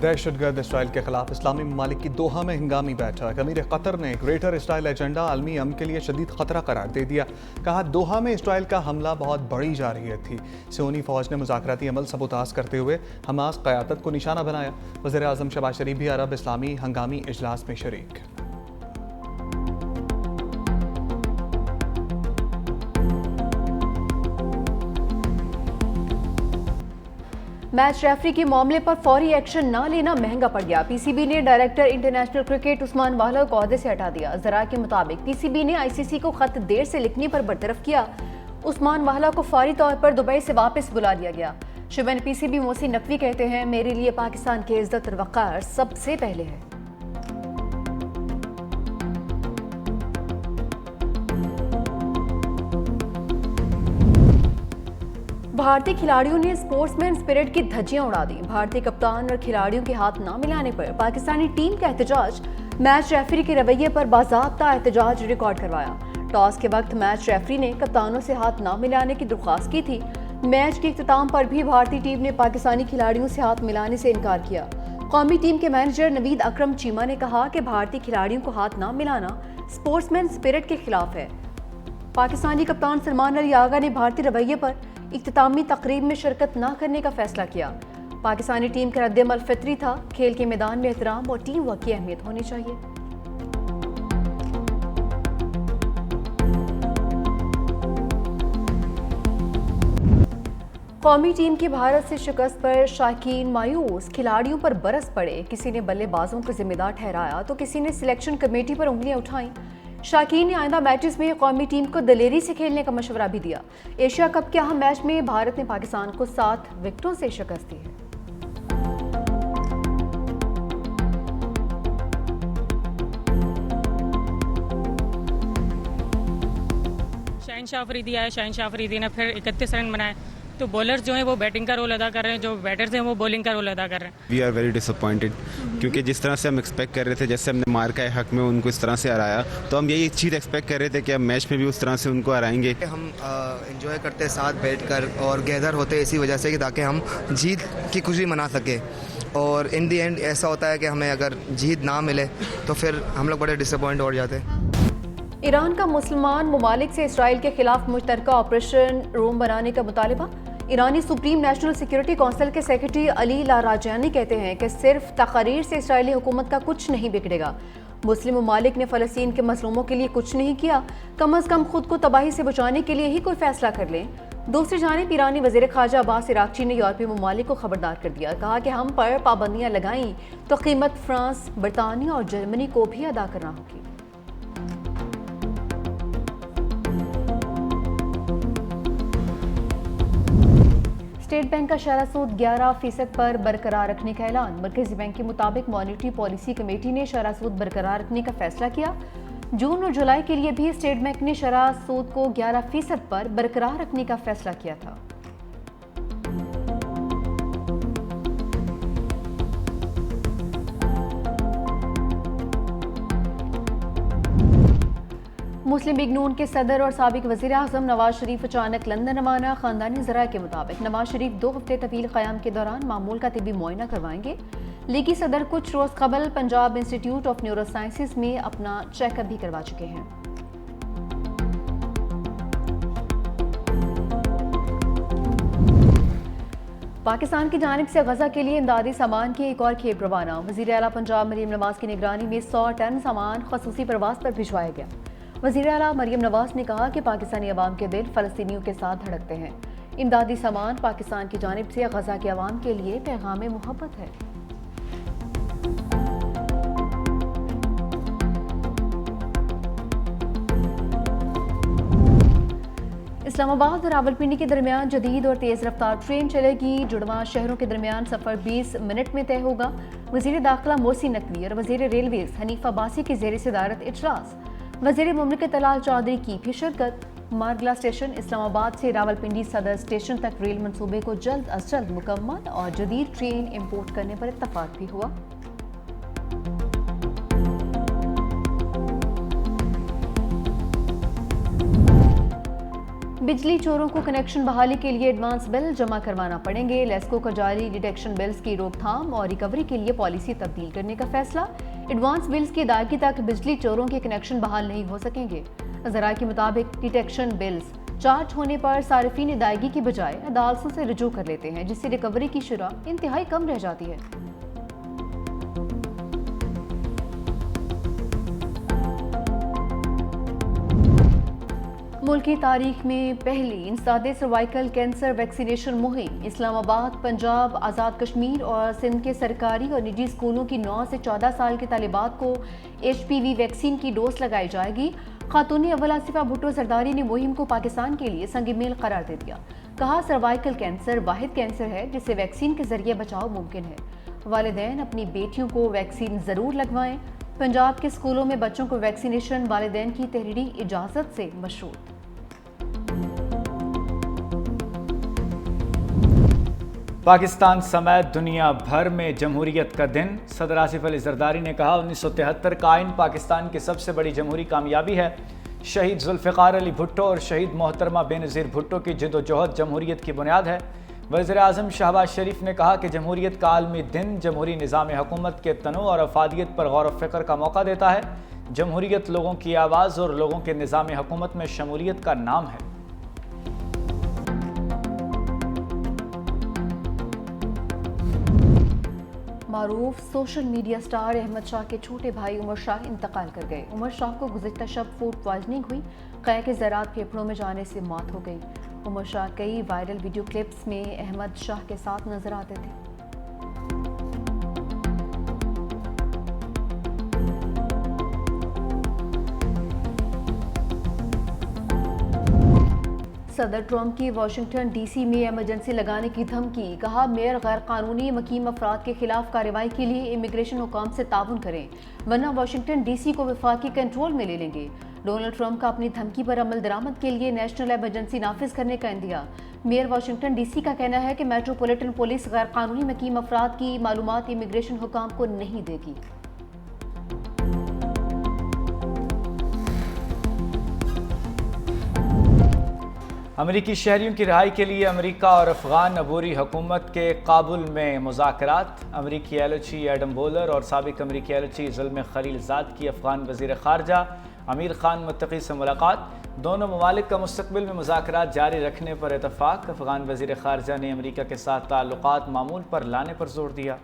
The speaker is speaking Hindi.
दहशतगर्द इसराइल के खिलाफ इस्लामी ममालिक की दोहा में हंगामी बैठक। अमीर कतर ने ग्रेटर इसराइल एजेंडा आलमी अमन के लिए शदीद खतरा करार दे दिया। कहा, दोहा में इसराइल का हमला बहुत बड़ी जारहियत थी। सियोनी फौज ने मुज़ाकराती अमल सबूताज करते हुए हमास क़यादत को निशाना बनाया। वज़ीर आज़म शहबाज शरीफ भी अरब इस्लामी हंगामी इजलास में शरीक। मैच रेफरी के मामले पर फौरी एक्शन न लेना महंगा पड़ गया। पीसीबी ने डायरेक्टर इंटरनेशनल क्रिकेट उस्मान वाला को ओहदे से हटा दिया। जरा के मुताबिक पीसीबी ने आईसीसी को खत देर से लिखने पर बरतरफ किया। उस्मान वाला को फौरी तौर पर दुबई से वापस बुला लिया गया। शुबैन पीसीबी मोहसिन नकवी कहते हैं, मेरे लिए पाकिस्तान की इज्जत और वक़ार सबसे पहले है। भारतीय खिलाड़ियों ने स्पोर्ट्समैन स्पिरिट की धज्जियां उड़ा दी। भारतीय कप्तान और खिलाड़ियों के हाथ न मिलाने पर पाकिस्तानी टीम का एहतजाज। मैच रेफरी के रवैये पर बाज़ाब्ता एहतजाज रिकॉर्ड करवाया। टॉस के वक्त मैच रेफरी ने कप्तानों से हाथ न मिलाने की दरख्वास्त की थी। मैच के इख्तिताम पर भी भारतीय टीम ने पाकिस्तानी खिलाड़ियों से हाथ मिलाने से इनकार किया। कौमी टीम के मैनेजर नवीद अकरम चीमा ने कहा कि भारतीय खिलाड़ियों को हाथ न मिलाना स्पोर्ट्समैन स्पिरिट के खिलाफ है। पाकिस्तानी कप्तान सलमान अली आगा ने भारतीय रवैये पर इख्तितामी तकरीब में शिरकत न करने का फैसला किया। पाकिस्तानी टीम का रद्द-ए-अमल फितरी था। खेल के मैदान में एहतराम और टीम वर्क की अहमियत होनी चाहिए। कौमी टीम की भारत से शिकस्त पर शाकीन मायूस। खिलाड़ियों पर बरस पड़े। किसी ने बल्लेबाजों को जिम्मेदार ठहराया तो किसी ने सिलेक्शन कमेटी पर उंगलियां उठाईं। शाकीन ने आइंदा मैचेस में कौमी टीम को दलेरी से खेलने का मशवरा भी दिया। एशिया कप के अहम मैच में भारत ने पाकिस्तान को 7 विकेटों से शिकस्त दी है। शहनशाह अफरीदी आया। शहनशाह अफरीदी ने फिर 31 रन बनाए। तो बॉलर्स जो हैं वो बैटिंग का रोल अदा कर रहे हैं, जो बैटर्स हैं वो बॉलिंग का रोल अदा कर रहे हैं। वी आर वेरी डिसअपॉइंटेड क्योंकि जिस तरह से हम एक्सपेक्ट कर रहे थे, जैसे हमने मार्का हक में उनको इस तरह से हराया, तो हम यही चीज़ एक्सपेक्ट कर रहे थे कि हम मैच में भी उस तरह से उनको हराएंगे। हम इंजॉय करते साथ बैठकर और गैदर होते इसी वजह से कि ताकि हम जीत की खुशी मना सके। और इन दी एंड ऐसा होता है कि हमें अगर जीत ना मिले तो फिर हम लोग बड़े डिसअपॉइंट हो जाते हैं। ईरान का मुसलमान ममालिक से इसराइल के खिलाफ मुश्तरका ऑपरेशन रूम बनाने का मुतालबा। ईरानी सुप्रीम नेशनल सिक्योरिटी काउंसिल के सेक्रेटरी अली लाराजानी कहते हैं कि सिर्फ तकरीर से इसराइली हुकूमत का कुछ नहीं बिगड़ेगा। मुस्लिम ममालिक ने फ़लस्तीन के मसलूमों के लिए कुछ नहीं किया, कम अज़ कम खुद को तबाही से बचाने के लिए ही कोई फैसला कर लें। दूसरी जानिब ईरानी वज़ीर ख़ारजा अब्बास इराक़ची ने यूरोपीय ममालिक को खबरदार कर दिया। कहा कि हम पर पाबंदियाँ लगाईं तो कीमत फ्रांस, बरतानिया और जर्मनी को भी अदा करना होगी। स्टेट बैंक का शरह सूद 11% पर बरकरार रखने का ऐलान। मरकजी बैंक के मुताबिक मॉनेटरी पॉलिसी कमेटी ने शरह सूद बरकरार रखने का फैसला किया। जून और जुलाई के लिए भी स्टेट बैंक ने शरह सूद को 11% पर बरकरार रखने का फैसला किया था। मुस्लिम लीग नून के सदर और साबिक वज़ीर आज़म नवाज शरीफ अचानक लंदन रवाना। खानदानी ज़राए के मुताबिक नवाज शरीफ 2 हफ्ते तवील क़याम के दौरान मामूल का तिबी मुआयना करवाएंगे। लीगी सदर कुछ रोज़ कबल Punjab institute of neuro sciences में अपना चेकअप भी करवा चुके हैं। पाकिस्तान की जानिब से गजा के लिए इमदादी सामान की एक और खेप रवाना। वज़ीर आला पंजाब मरीम नवाज की निगरानी में 100 टन सामान खसूसी प्रवास पर भिजवाया गया। वज़ीर आला मरीम नवाज ने कहा कि पाकिस्तानी अवाम के दिल फ़लस्तीनियों के साथ धड़कते हैं। इमदादी सामान पाकिस्तान की जानिब से गजा के अवाम के लिए पैगाम मोहब्बत है। इस्लामाबाद और रावलपिंडी के दरमियान जदीद और तेज़ रफ्तार ट्रेन चलेगी। जुड़वा शहरों के दरमियान सफ़र 20 मिनट में तय होगा। वज़ीर दाखिला मोहसिन नकवी और वज़ीर रेलवेज़ हनीफ अब्बासी की ज़ेर सदारत इजलास। वज़ीर मुमलिकत तलाल चौधरी की भी शिरकत। मारगला स्टेशन इस्लामाबाद से रावलपिंडी सदर स्टेशन तक रेल मंसूबे को जल्द अज जल्द मुकम्मल और जदीद ट्रेन इम्पोर्ट करने पर इत्तफाक भी हुआ। बिजली चोरों को कनेक्शन बहाली के लिए एडवांस बिल जमा करवाना पड़ेंगे। लेस्को का जारी डिटेक्शन बिल्स की रोकथाम और रिकवरी के लिए पॉलिसी तब्दील करने का फैसला। एडवांस बिल्स की अदायगी तक बिजली चोरों के कनेक्शन बहाल नहीं हो सकेंगे। ज़राए के मुताबिक डिटेक्शन बिल्स चार्ज होने पर सार्फिन अदायगी की बजाय अदालतों से रुजू कर लेते हैं, जिससे रिकवरी की शुरह इंतहाई कम रह जाती है। मुल्क की तारीख में पहली इंसादे सर्वाइकल कैंसर वैक्सीनेशन मुहिम इस्लामाबाद, पंजाब, आज़ाद कश्मीर और सिंध के सरकारी और निजी स्कूलों की 9 से 14 साल के तालिबात को HPV वैक्सीन की डोज लगाई जाएगी। खातून अव्वल आसिफा भुट्टो सरदारी ने मुहिम को पाकिस्तान के लिए संग मील करार दे दिया। कहा, सर्वाइकल कैंसर वाहिद कैंसर है जिससे वैक्सीन के जरिए बचाव मुमकिन है। वालिदैन अपनी बेटियों को वैक्सीन ज़रूर लगवाएं। पंजाब के स्कूलों में बच्चों को वैक्सीनेशन वालिदैन की तहरीरी इजाज़त से मशरूत। पाकिस्तान समेत दुनिया भर में जमहूरियत का दिन। सदर आसिफ अली जरदारी ने कहा, 1973 का आइन पाकिस्तान की सबसे बड़ी जमहूरी कामयाबी है। शहीद जुल्फ़िकार अली भुट्टो और शहीद मोहतरमा बेनज़ीर भुट्टो की जिद्दोजहद जमहूरियत की बुनियाद है। वज़ीर आज़म शहबाज शरीफ ने कहा कि जमहूरियत का आलमी दिन जमहूरी निज़ाम हुकूमत के तनों और अफादियत पर गौर व फ़िक्र का मौका देता है। जमहूरियत लोगों की आवाज़ और लोगों के निज़ाम हुकूमत में शमूलियत का नाम है। मारूफ social media star Ahmed Shah के छोटे भाई उमर शाह इंतकाल कर गए। उमर शाह को गुज़िश्ता शब फूड पॉइजनिंग हुई। कै के ज़रात फेफड़ों में जाने से मौत हो गई। उमर शाह कई वायरल वीडियो क्लिप्स में अहमद शाह के साथ नजर आते थे। सदर ट्रंप की वाशिंगटन DC में इमरजेंसी लगाने की धमकी। कहा, मेयर गैर कानूनी मकीम अफराद के खिलाफ कार्रवाई के लिए इमिग्रेशन हुकाम से ताउन करें, वरना वाशिंगटन DC को वफाकी कंट्रोल में ले लेंगे। डोनाल्ड ट्रंप का अपनी धमकी पर अमल दरामद के लिए नेशनल इमरजेंसी नाफिज करने का इंदिया। मेयर वाशिंगटन DC का कहना है कि मेट्रोपॉलिटन पुलिस गैर कानूनी मकीम अफराद की मालूमात इमिग्रेशन हुकाम को नहीं देगी। अमरीकी शहरियों की रिहाई के लिए अमेरिका और अफगान अबूरी हुकूमत के काबुल में मुज़ाकरात। अमरीकी एलची एडम बोलर और साबिक अमरीकी एलची ज़ुल्म खलीलज़ाद की अफगान वज़ीर ख़ारजा अमीर खान मुत्तकी से मुलाकात। दोनों ममालिक का मुस्तक़बिल में मुज़ाकरात जारी रखने पर इतफ़ाक़। अफगान वज़ीर ख़ारजा ने अमरीका के साथ ताल्लुक़ात मामूल पर लाने पर जोर दिया।